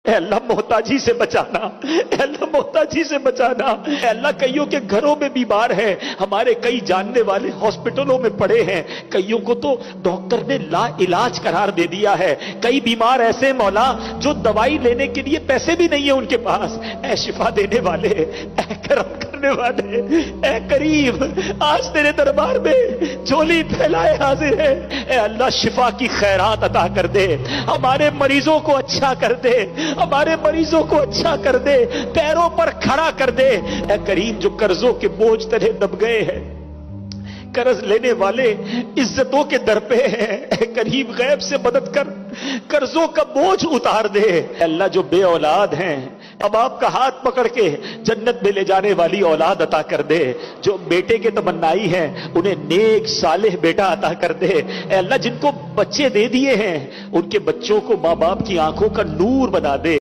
اے اللہ محتاجی سے بچانا، اے اللہ محتاجی سے بچانا، اے اللہ کئیوں کے گھروں میں بیمار ہیں، ہمارے کئی جاننے والے ہاسپٹلوں میں پڑے ہیں، کئیوں کو تو ڈاکٹر نے لا علاج قرار دے دیا ہے، کئی بیمار ایسے مولا جو دوائی لینے کے لیے پیسے بھی نہیں ہیں ان کے پاس، اے شفا دینے والے، اے کرم کرنے والے، اے کریم، آج تیرے دربار میں جھولی پھیلائے حاضر ہے، اے اللہ شفا کی خیرات عطا کر دے، ہمارے مریضوں کو اچھا کر دے، ہمارے مریضوں کو اچھا کر دے، پیروں پر کھڑا کر دے، اے کریم جو قرضوں کے بوجھ تلے دب گئے ہیں، قرض لینے والے عزتوں کے در پہ ہیں، اے کریم غیب سے مدد کر، قرضوں کا بوجھ اتار دے، اے اللہ جو بے اولاد ہیں اب آپ کا ہاتھ پکڑ کے جنت میں لے جانے والی اولاد عطا کر دے، جو بیٹے کے تمنائی ہیں انہیں نیک صالح بیٹا عطا کر دے، اے اللہ جن کو بچے دے دیے ہیں ان کے بچوں کو ماں باپ کی آنکھوں کا نور بنا دے۔